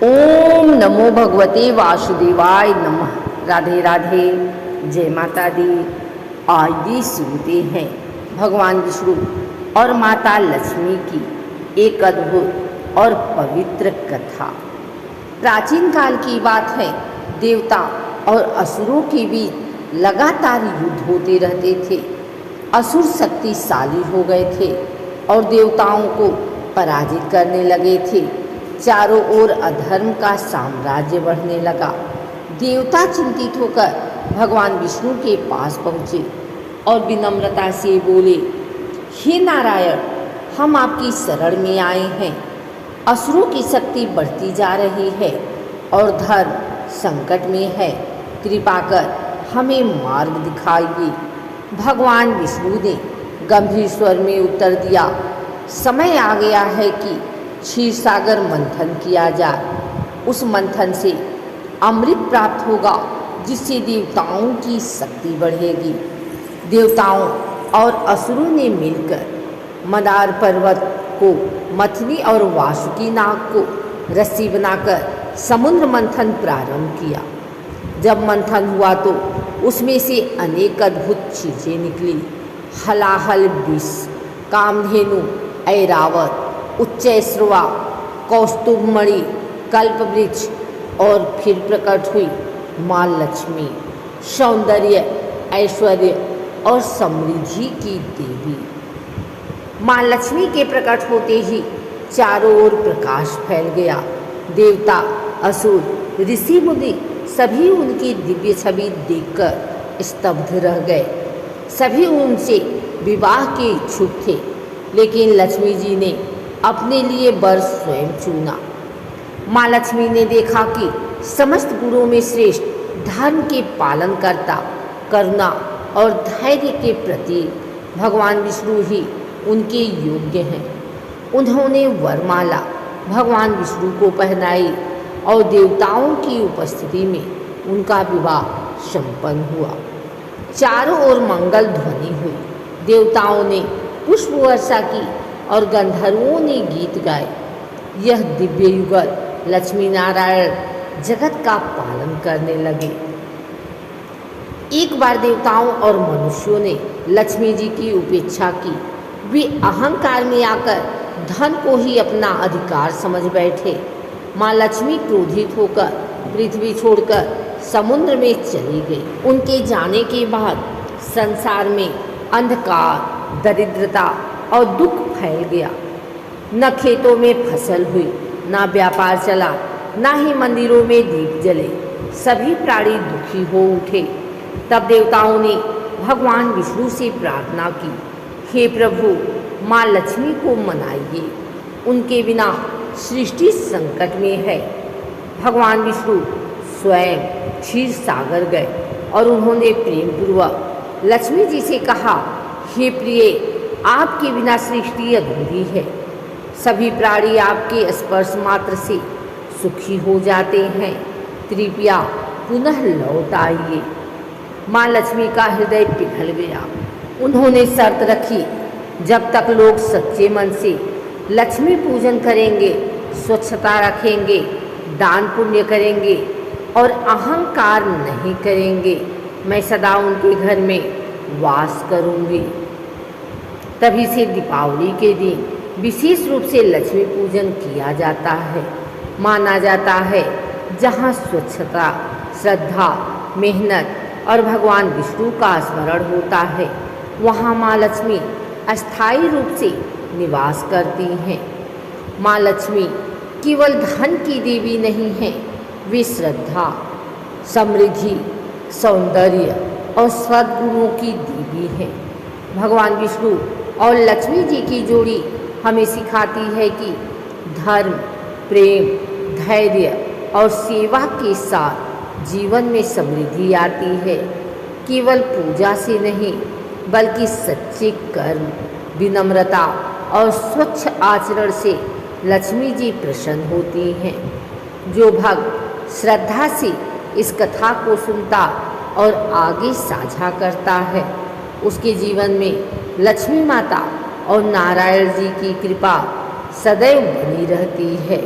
ओम नमो भगवते वासुदेवाय नमः। राधे राधे, जय माता दी। आइए सुनते हैं भगवान विष्णु और माता लक्ष्मी की एक अद्भुत और पवित्र कथा। प्राचीन काल की बात है, देवता और असुरों के बीच लगातार युद्ध होते रहते थे। असुर शक्तिशाली हो गए थे और देवताओं को पराजित करने लगे थे। चारों ओर अधर्म का साम्राज्य बढ़ने लगा। देवता चिंतित होकर भगवान विष्णु के पास पहुँचे और विनम्रता से बोले, हे नारायण, हम आपकी शरण में आए हैं। असुरों की शक्ति बढ़ती जा रही है और धर्म संकट में है। कृपा कर हमें मार्ग दिखाइए। भगवान विष्णु ने गंभीर स्वर में उत्तर दिया, समय आ गया है कि क्षीर सागर मंथन किया जाए। उस मंथन से अमृत प्राप्त होगा, जिससे देवताओं की शक्ति बढ़ेगी। देवताओं और असुरों ने मिलकर मंदार पर्वत को मथनी और वासुकी नाग को रस्सी बनाकर समुद्र मंथन प्रारंभ किया। जब मंथन हुआ तो उसमें से अनेक अद्भुत चीज़ें निकली। हलाहल विष, कामधेनु, ऐरावत, उच्चैश्रवा, कौस्तुभमणि, कल्पवृक्ष और फिर प्रकट हुई माँ लक्ष्मी, सौंदर्य, ऐश्वर्य और समृद्धि की देवी। माँ लक्ष्मी के प्रकट होते ही चारों ओर प्रकाश फैल गया। देवता, असुर, ऋषि मुनि सभी उनकी दिव्य छवि देखकर स्तब्ध रह गए। सभी उनसे विवाह के इच्छुक थे, लेकिन लक्ष्मी जी ने अपने लिए वर स्वयं चुना। माँ लक्ष्मी ने देखा कि समस्त गुणों में श्रेष्ठ, धर्म के पालन करता, करुणा और धैर्य के प्रतीक भगवान विष्णु ही उनके योग्य हैं। उन्होंने वरमाला भगवान विष्णु को पहनाई और देवताओं की उपस्थिति में उनका विवाह संपन्न हुआ। चारों ओर मंगल ध्वनि हुई। देवताओं ने पुष्प वर्षा की और गंधर्वों ने गीत गाए। यह दिव्य युगल लक्ष्मी नारायण जगत का पालन करने लगे। एक बार देवताओं और मनुष्यों ने लक्ष्मी जी की उपेक्षा की। वे अहंकार में आकर धन को ही अपना अधिकार समझ बैठे। माँ लक्ष्मी क्रोधित होकर पृथ्वी छोड़कर समुद्र में चली गई। उनके जाने के बाद संसार में अंधकार, दरिद्रता और दुख फैल गया। न खेतों में फसल हुई, न व्यापार चला, न ही मंदिरों में दीप जले। सभी प्राणी दुखी हो उठे। तब देवताओं ने भगवान विष्णु से प्रार्थना की, हे प्रभु, माँ लक्ष्मी को मनाइए। उनके बिना सृष्टि संकट में है। भगवान विष्णु स्वयं क्षीर सागर गए और उन्होंने प्रेम पूर्वक लक्ष्मी जी से कहा, हे प्रिय, आपके बिना सृष्टि अधूरी है। सभी प्राणी आपके स्पर्श मात्र से सुखी हो जाते हैं। कृपया पुनः लौट आइए। माँ लक्ष्मी का हृदय पिघल गया। उन्होंने शर्त रखी, जब तक लोग सच्चे मन से लक्ष्मी पूजन करेंगे, स्वच्छता रखेंगे, दान पुण्य करेंगे और अहंकार नहीं करेंगे, मैं सदा उनके घर में वास करूंगी। तभी से दीपावली के दिन विशेष रूप से लक्ष्मी पूजन किया जाता है। माना जाता है, जहाँ स्वच्छता, श्रद्धा, मेहनत और भगवान विष्णु का स्मरण होता है, वहाँ माँ लक्ष्मी अस्थायी रूप से निवास करती हैं। माँ लक्ष्मी केवल धन की देवी नहीं हैं, वे श्रद्धा, समृद्धि, सौंदर्य और सद्गुणों की देवी हैं। भगवान विष्णु और लक्ष्मी जी की जोड़ी हमें सिखाती है कि धर्म, प्रेम, धैर्य और सेवा के साथ जीवन में समृद्धि आती है। केवल पूजा से नहीं, बल्कि सच्चे कर्म, विनम्रता और स्वच्छ आचरण से लक्ष्मी जी प्रसन्न होती हैं। जो भक्त श्रद्धा से इस कथा को सुनता और आगे साझा करता है, उसके जीवन में लक्ष्मी माता और नारायण जी की कृपा सदैव बनी रहती है।